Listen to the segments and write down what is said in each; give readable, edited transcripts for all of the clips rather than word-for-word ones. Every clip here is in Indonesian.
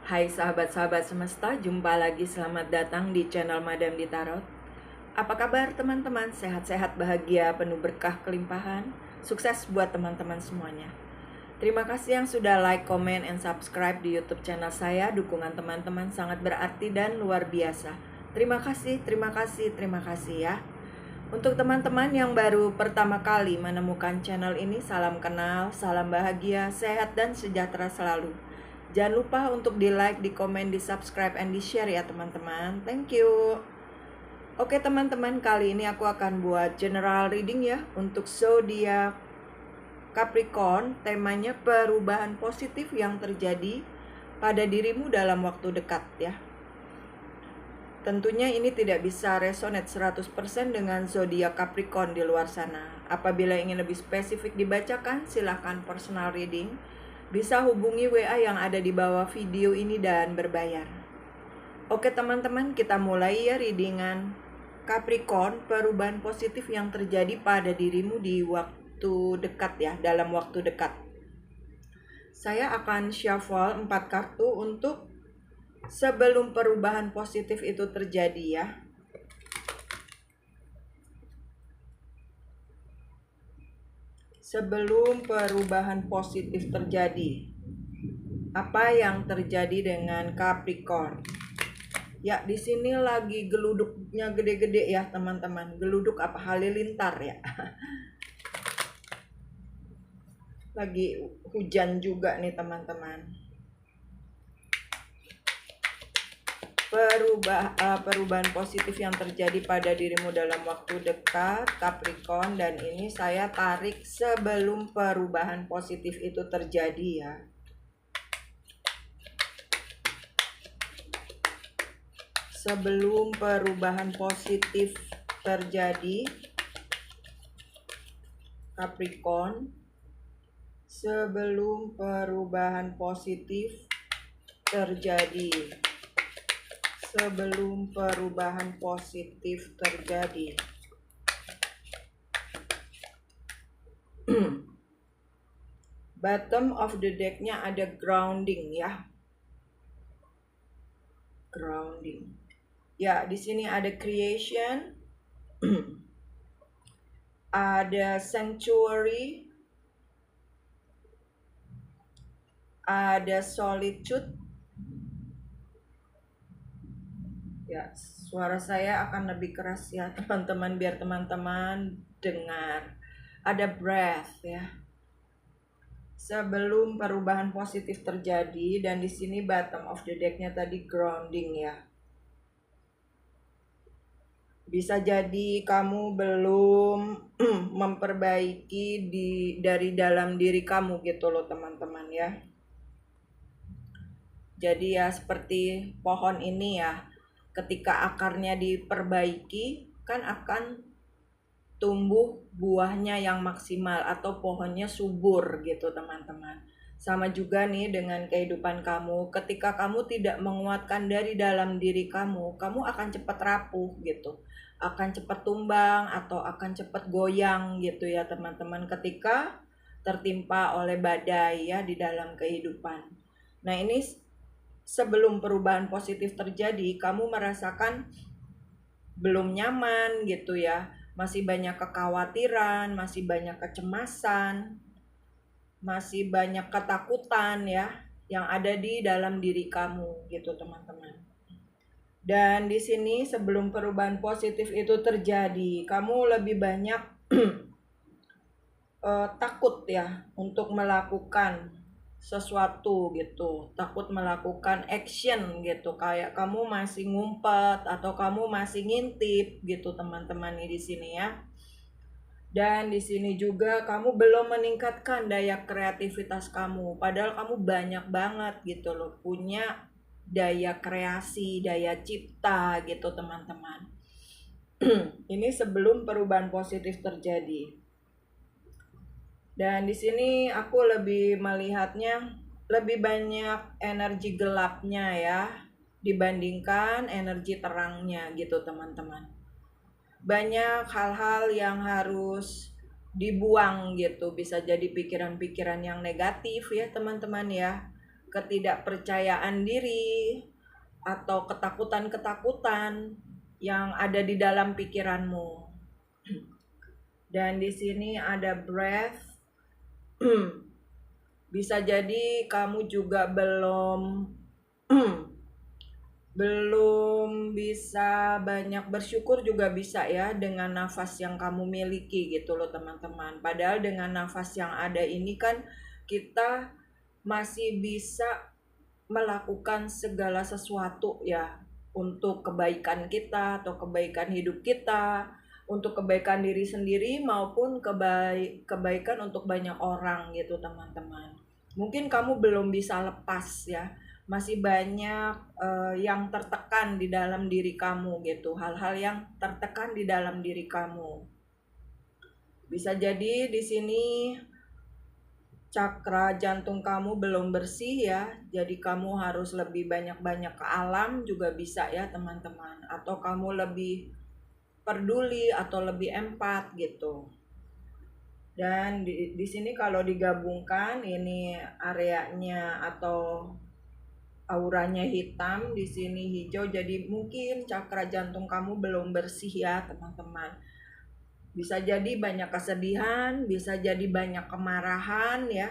Hai sahabat-sahabat semesta, jumpa lagi, selamat datang di channel Madam di Tarot. Apa kabar teman-teman? Sehat-sehat, bahagia, penuh berkah, kelimpahan. Sukses buat teman-teman semuanya. Terima kasih yang sudah like, comment, and subscribe di YouTube channel saya. Dukungan teman-teman sangat berarti dan luar biasa. Terima kasih, terima kasih, terima kasih ya. Untuk teman-teman yang baru pertama kali menemukan channel ini, salam kenal, salam bahagia, sehat dan sejahtera selalu. Jangan lupa untuk di like, di komen, di subscribe, and di share ya teman-teman. Thank you. Oke teman-teman, kali ini aku akan buat general reading ya untuk zodiak Capricorn. Temanya perubahan positif yang terjadi pada dirimu dalam waktu dekat ya. Tentunya ini tidak bisa resonate 100% dengan zodiak Capricorn di luar sana. Apabila ingin lebih spesifik dibacakan, silahkan personal reading. Bisa hubungi WA yang ada di bawah video ini dan berbayar. Oke teman-teman, kita mulai ya readingan Capricorn, perubahan positif yang terjadi pada dirimu di waktu dekat ya, dalam waktu dekat. Saya akan shuffle 4 kartu untuk sebelum perubahan positif itu terjadi ya. Sebelum perubahan positif terjadi, apa yang terjadi dengan Capricorn? Ya, di sini lagi geluduknya gede-gede ya teman-teman. Geluduk apa, halilintar ya. Lagi hujan juga nih teman-teman. Perubahan positif yang terjadi pada dirimu dalam waktu dekat Capricorn, dan ini saya tarik sebelum perubahan positif itu terjadi ya. Sebelum perubahan positif terjadi Capricorn, sebelum perubahan positif terjadi, sebelum perubahan positif terjadi. Bottom of the deck-nya ada grounding ya. Grounding. Ya, di sini ada creation, ada sanctuary, ada solitude. Ya, suara saya akan lebih keras ya teman-teman, biar teman-teman dengar. Ada breath ya. Sebelum perubahan positif terjadi, dan di sini bottom of the deck-nya tadi grounding ya. Bisa jadi kamu belum memperbaiki dari dalam diri kamu gitu loh teman-teman ya. Jadi ya seperti pohon ini ya, ketika akarnya diperbaiki kan akan tumbuh buahnya yang maksimal atau pohonnya subur gitu teman-teman. Sama juga nih dengan kehidupan kamu, ketika kamu tidak menguatkan dari dalam diri kamu, kamu akan cepat rapuh gitu, akan cepat tumbang atau akan cepat goyang gitu ya teman-teman, ketika tertimpa oleh badai ya di dalam kehidupan. Nah ini sebelum perubahan positif terjadi, kamu merasakan belum nyaman gitu ya, masih banyak kekhawatiran, masih banyak kecemasan, masih banyak ketakutan ya yang ada di dalam diri kamu gitu teman-teman. Dan di sini sebelum perubahan positif itu terjadi, kamu lebih banyak takut ya untuk melakukan sesuatu gitu, takut melakukan action gitu, kayak kamu masih ngumpet atau kamu masih ngintip gitu teman-teman di sini ya. Dan di sini juga kamu belum meningkatkan daya kreativitas kamu, padahal kamu banyak banget gitu loh, punya daya kreasi, daya cipta gitu teman-teman. Ini sebelum perubahan positif terjadi. Dan di sini aku lebih melihatnya lebih banyak energi gelapnya ya dibandingkan energi terangnya gitu teman-teman. Banyak hal-hal yang harus dibuang gitu, bisa jadi pikiran-pikiran yang negatif ya teman-teman ya, ketidakpercayaan diri, atau ketakutan-ketakutan yang ada di dalam pikiranmu. Dan di sini ada breath. Bisa jadi kamu juga belum bisa banyak bersyukur juga bisa ya dengan nafas yang kamu miliki gitu loh teman-teman. Padahal dengan nafas yang ada ini kan kita masih bisa melakukan segala sesuatu ya untuk kebaikan kita atau kebaikan hidup kita, untuk kebaikan diri sendiri maupun kebaikan untuk banyak orang gitu teman-teman. Mungkin kamu belum bisa lepas ya, masih banyak yang tertekan di dalam diri kamu gitu, hal-hal yang tertekan di dalam diri kamu. Bisa jadi di sini cakra jantung kamu belum bersih ya, jadi kamu harus lebih banyak-banyak ke alam juga bisa ya teman-teman, atau kamu lebih peduli atau lebih empat gitu. Dan di sini kalau digabungkan ini areanya atau auranya hitam, di sini hijau, jadi mungkin cakra jantung kamu belum bersih ya teman-teman. Bisa jadi banyak kesedihan, bisa jadi banyak kemarahan ya.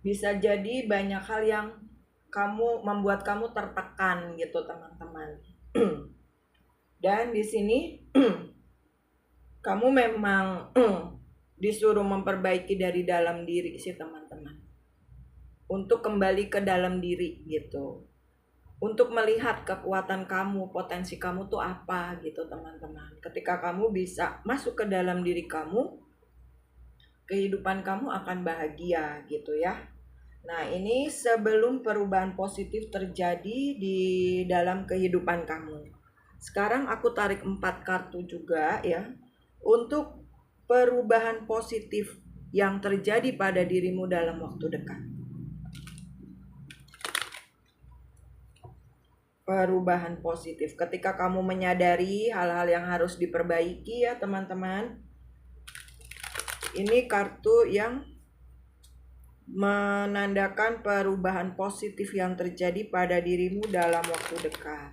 Bisa jadi banyak hal yang membuat kamu tertekan gitu teman-teman. Dan di sini kamu memang disuruh memperbaiki dari dalam diri sih teman-teman. Untuk kembali ke dalam diri gitu. Untuk melihat kekuatan kamu, potensi kamu tuh apa gitu teman-teman. Ketika kamu bisa masuk ke dalam diri kamu, kehidupan kamu akan bahagia gitu ya. Nah ini sebelum perubahan positif terjadi di dalam kehidupan kamu. Sekarang aku tarik 4 kartu juga ya, untuk perubahan positif yang terjadi pada dirimu dalam waktu dekat. Perubahan positif ketika kamu menyadari hal-hal yang harus diperbaiki ya teman-teman. Ini kartu yang menandakan perubahan positif yang terjadi pada dirimu dalam waktu dekat.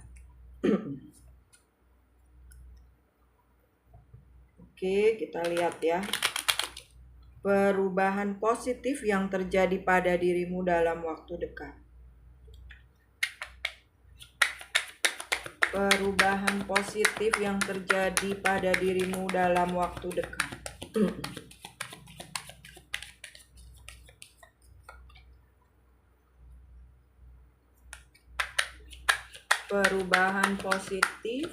Oke, kita lihat ya. Perubahan positif yang terjadi pada dirimu dalam waktu dekat. Perubahan positif yang terjadi pada dirimu dalam waktu dekat. Perubahan positif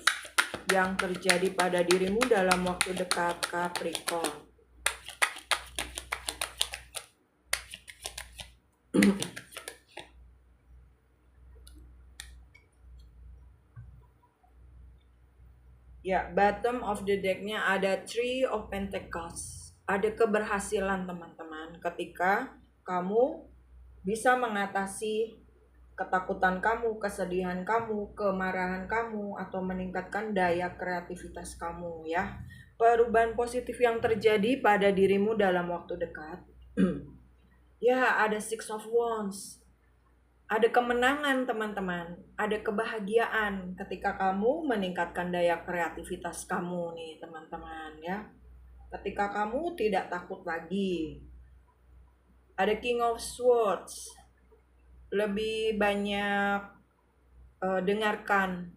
yang terjadi pada dirimu dalam waktu dekat, Capricorn. Ya, bottom of the deck-nya ada Three of Pentacles. Ada keberhasilan teman-teman ketika kamu bisa mengatasi ketakutan kamu, kesedihan kamu, kemarahan kamu, atau meningkatkan daya kreativitas kamu ya. Perubahan positif yang terjadi pada dirimu dalam waktu dekat. Ya, ada Six of Wands. Ada kemenangan teman-teman, ada kebahagiaan ketika kamu meningkatkan daya kreativitas kamu nih teman-teman ya. Ketika kamu tidak takut lagi. Ada King of Swords. Lebih banyak dengarkan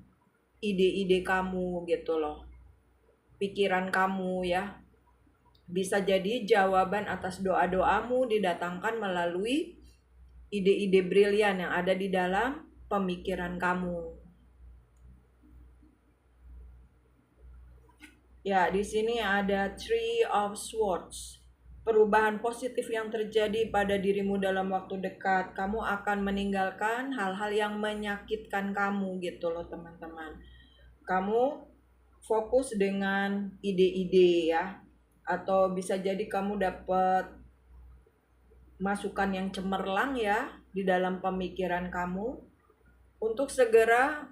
ide-ide kamu gitu loh. Pikiran kamu ya. Bisa jadi jawaban atas doa-doamu didatangkan melalui ide-ide brilian yang ada di dalam pemikiran kamu. Ya, di sini ada Three of Swords. Perubahan positif yang terjadi pada dirimu dalam waktu dekat. Kamu akan meninggalkan hal-hal yang menyakitkan kamu gitu loh teman-teman. Kamu fokus dengan ide-ide ya. Atau bisa jadi kamu dapat masukan yang cemerlang ya di dalam pemikiran kamu untuk segera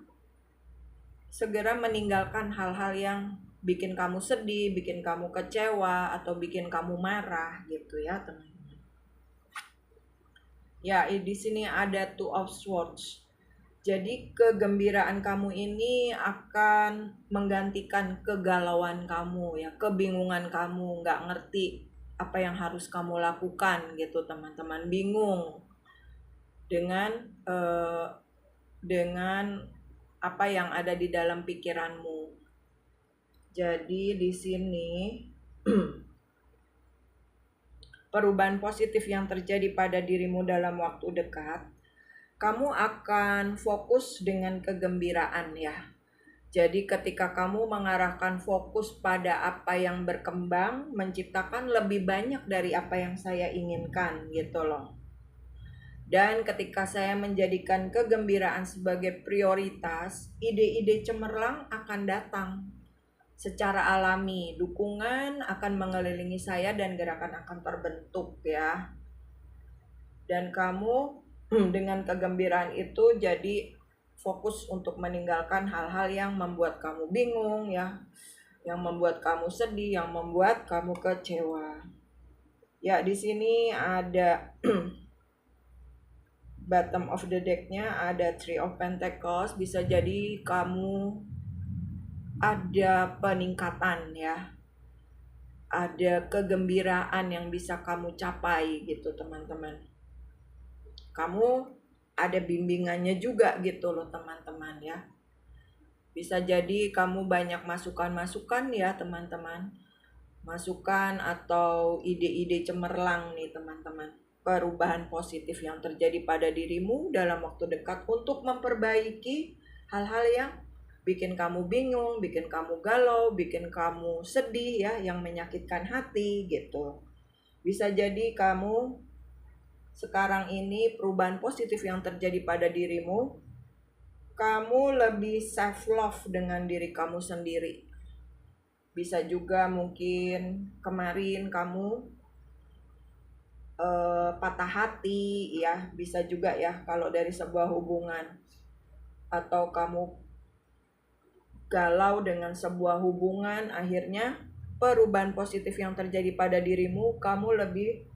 meninggalkan hal-hal yang bikin kamu sedih, bikin kamu kecewa, atau bikin kamu marah gitu ya teman-teman. Ya, di sini ada Two of Swords. Jadi kegembiraan kamu ini akan menggantikan kegalauan kamu ya, kebingungan kamu, nggak ngerti apa yang harus kamu lakukan gitu teman-teman, bingung dengan eh, dengan apa yang ada di dalam pikiranmu. Jadi di sini perubahan positif yang terjadi pada dirimu dalam waktu dekat, kamu akan fokus dengan kegembiraan ya. Jadi ketika kamu mengarahkan fokus pada apa yang berkembang, menciptakan lebih banyak dari apa yang saya inginkan gitu loh. Dan ketika saya menjadikan kegembiraan sebagai prioritas, ide-ide cemerlang akan datang secara alami. Dukungan akan mengelilingi saya dan gerakan akan terbentuk ya. Dan kamu dengan kegembiraan itu jadi fokus untuk meninggalkan hal-hal yang membuat kamu bingung ya, yang membuat kamu sedih, yang membuat kamu kecewa. Ya, di sini ada bottom of the deck-nya ada Three of Pentacles. Bisa jadi kamu ada peningkatan ya, ada kegembiraan yang bisa kamu capai gitu teman-teman. Kamu ada bimbingannya juga gitu loh teman-teman ya. Bisa jadi kamu banyak masukan-masukan ya teman-teman. Masukan atau ide-ide cemerlang nih teman-teman. Perubahan positif yang terjadi pada dirimu dalam waktu dekat untuk memperbaiki hal-hal yang bikin kamu bingung, bikin kamu galau, bikin kamu sedih ya, yang menyakitkan hati gitu. Bisa jadi kamu sekarang ini perubahan positif yang terjadi pada dirimu, kamu lebih self love dengan diri kamu sendiri. Bisa juga mungkin kemarin kamu patah hati ya, bisa juga ya kalau dari sebuah hubungan, atau kamu galau dengan sebuah hubungan, akhirnya perubahan positif yang terjadi pada dirimu, kamu lebih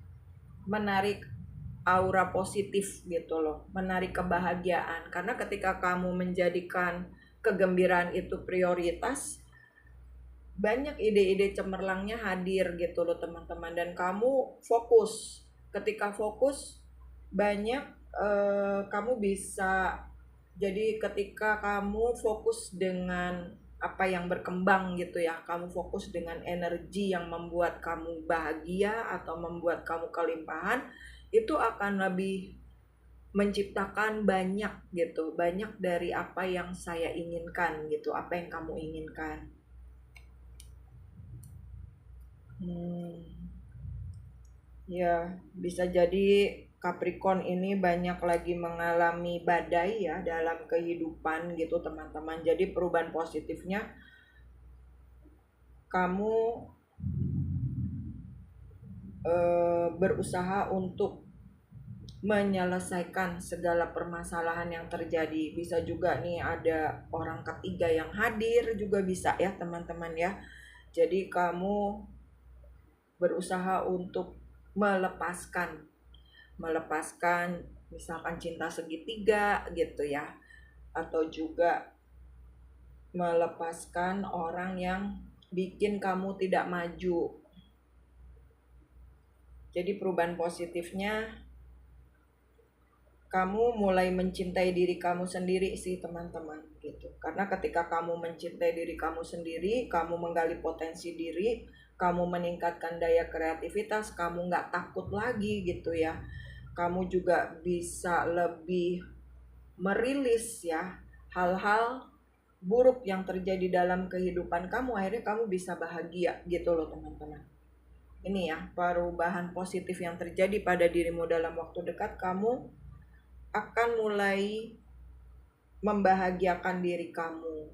menarik aura positif gitu loh, menarik kebahagiaan. Karena ketika kamu menjadikan kegembiraan itu prioritas, banyak ide-ide cemerlangnya hadir gitu loh teman-teman, dan kamu fokus. Ketika fokus banyak kamu bisa, jadi ketika kamu fokus dengan apa yang berkembang gitu ya, kamu fokus dengan energi yang membuat kamu bahagia atau membuat kamu kelimpahan, itu akan lebih menciptakan banyak gitu, banyak dari apa yang saya inginkan gitu, apa yang kamu inginkan. Ya, bisa jadi Capricorn ini banyak lagi mengalami badai ya dalam kehidupan gitu teman-teman. Jadi perubahan positifnya, kamu berusaha untuk menyelesaikan segala permasalahan yang terjadi. Bisa juga nih ada orang ketiga yang hadir juga bisa ya teman-teman ya. Jadi kamu berusaha untuk melepaskan misalkan cinta segitiga gitu ya, atau juga melepaskan orang yang bikin kamu tidak maju. Jadi perubahan positifnya, kamu mulai mencintai diri kamu sendiri sih teman-teman gitu. Karena ketika kamu mencintai diri kamu sendiri, kamu menggali potensi diri, kamu meningkatkan daya kreativitas, kamu nggak takut lagi gitu ya. Kamu juga bisa lebih merilis ya hal-hal buruk yang terjadi dalam kehidupan kamu, akhirnya kamu bisa bahagia gitu loh teman-teman. Ini ya perubahan positif yang terjadi pada dirimu dalam waktu dekat, kamu akan mulai membahagiakan diri kamu,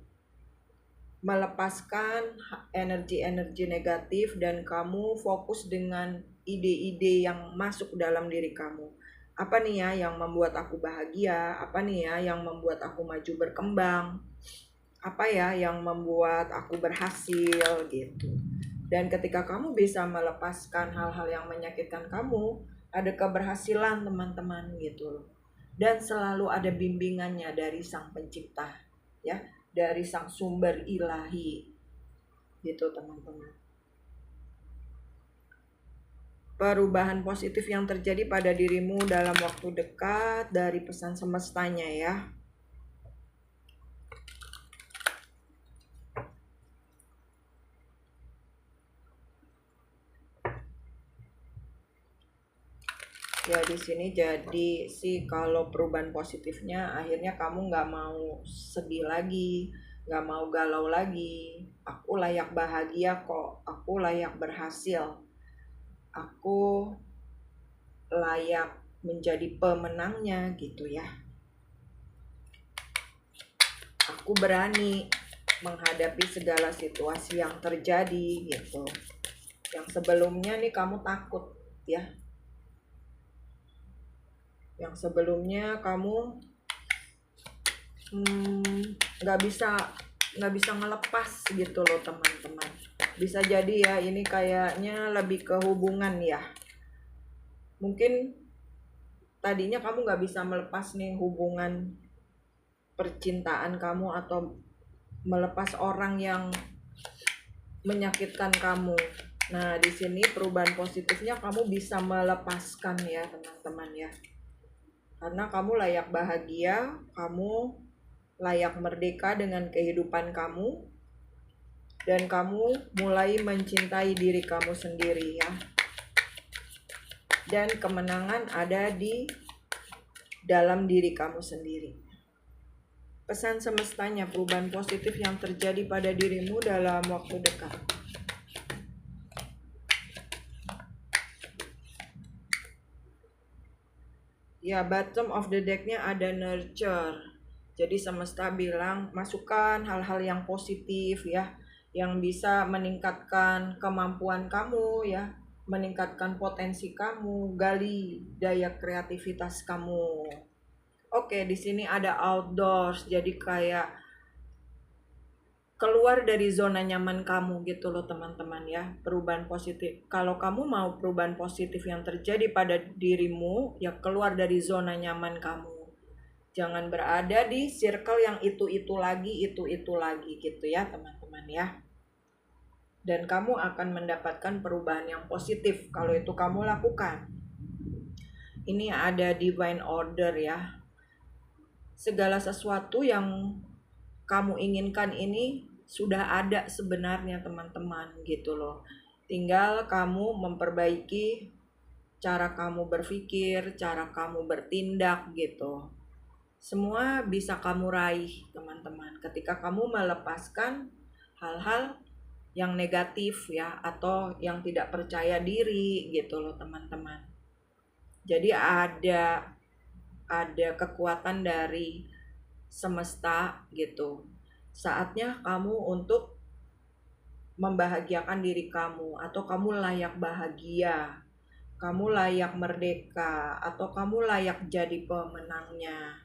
melepaskan energi-energi negatif, dan kamu fokus dengan ide-ide yang masuk dalam diri kamu. Apa nih ya yang membuat aku bahagia? Apa nih ya yang membuat aku maju berkembang? Apa ya yang membuat aku berhasil gitu. Dan ketika kamu bisa melepaskan hal-hal yang menyakitkan kamu, ada keberhasilan teman-teman gitu loh. Dan selalu ada bimbingannya dari Sang Pencipta, ya, dari Sang Sumber Ilahi gitu teman-teman. Perubahan positif yang terjadi pada dirimu dalam waktu dekat dari pesan semestanya ya. Ya di sini jadi sih kalau perubahan positifnya akhirnya kamu nggak mau sedih lagi, nggak mau galau lagi. Aku layak bahagia kok, aku layak berhasil, aku layak menjadi pemenangnya gitu ya. Aku berani menghadapi segala situasi yang terjadi gitu. Yang sebelumnya nih kamu takut ya. Yang sebelumnya kamu nggak bisa ngelepas gitu loh teman-teman. Bisa jadi ya ini kayaknya lebih ke hubungan ya. Mungkin tadinya kamu nggak bisa melepas nih hubungan percintaan kamu atau melepas orang yang menyakitkan kamu. Nah, di sini perubahan positifnya kamu bisa melepaskan ya teman-teman ya. Karena kamu layak bahagia, kamu layak merdeka dengan kehidupan kamu, dan kamu mulai mencintai diri kamu sendiri ya. Dan kemenangan ada di dalam diri kamu sendiri. Pesan semestanya, perubahan positif yang terjadi pada dirimu dalam waktu dekat. Ya, bottom of the deck-nya ada nurture. Jadi semesta bilang masukkan hal-hal yang positif ya, yang bisa meningkatkan kemampuan kamu ya, meningkatkan potensi kamu, gali daya kreativitas kamu. Oke, di sini ada outdoors. Jadi kayak keluar dari zona nyaman kamu gitu loh teman-teman ya. Perubahan positif. Kalau kamu mau perubahan positif yang terjadi pada dirimu, ya keluar dari zona nyaman kamu. Jangan berada di circle yang itu-itu lagi gitu ya teman-teman ya. Dan kamu akan mendapatkan perubahan yang positif kalau itu kamu lakukan. Ini ada divine order ya. Segala sesuatu yang kamu inginkan ini sudah ada sebenarnya teman-teman gitu loh. Tinggal kamu memperbaiki cara kamu berpikir, cara kamu bertindak gitu. Semua bisa kamu raih teman-teman ketika kamu melepaskan hal-hal yang negatif ya, atau yang tidak percaya diri gitu loh teman-teman. Jadi ada kekuatan dari semesta gitu. Saatnya kamu untuk membahagiakan diri kamu, atau kamu layak bahagia, kamu layak merdeka, atau kamu layak jadi pemenangnya.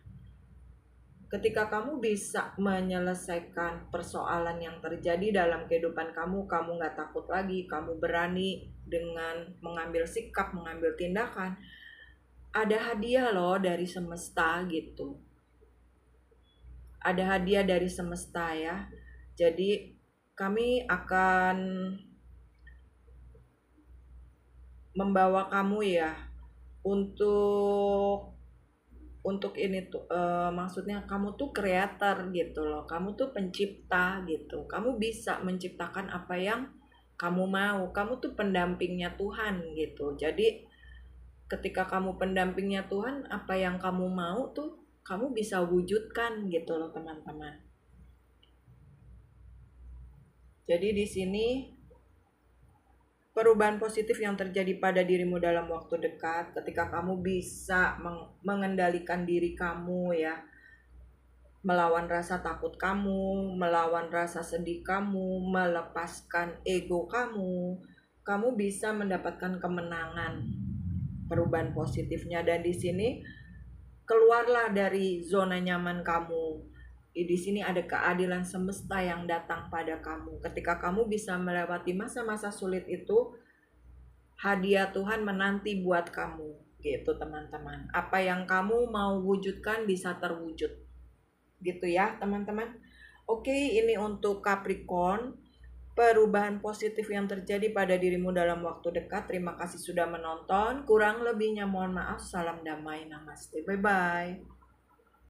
Ketika kamu bisa menyelesaikan persoalan yang terjadi dalam kehidupan kamu gak takut lagi, kamu berani dengan mengambil sikap, mengambil tindakan. Ada hadiah loh dari semesta gitu. Ada hadiah dari semesta ya. Jadi kami akan membawa kamu ya untuk ini tuh maksudnya kamu tuh kreator gitu loh. Kamu tuh pencipta gitu. Kamu bisa menciptakan apa yang kamu mau. Kamu tuh pendampingnya Tuhan gitu. Jadi ketika kamu pendampingnya Tuhan, apa yang kamu mau tuh kamu bisa wujudkan gitu loh teman-teman. Jadi di sini perubahan positif yang terjadi pada dirimu dalam waktu dekat ketika kamu bisa mengendalikan diri kamu ya, melawan rasa takut kamu, melawan rasa sedih kamu, melepaskan ego kamu, kamu bisa mendapatkan kemenangan, perubahan positifnya. Dan di sini keluarlah dari zona nyaman kamu. Di sini ada keadilan semesta yang datang pada kamu. Ketika kamu bisa melewati masa-masa sulit itu, hadiah Tuhan menanti buat kamu gitu teman-teman. Apa yang kamu mau wujudkan bisa terwujud gitu ya teman-teman. Oke, ini untuk Capricorn, perubahan positif yang terjadi pada dirimu dalam waktu dekat. Terima kasih sudah menonton, kurang lebihnya mohon maaf. Salam damai, namaste, bye bye.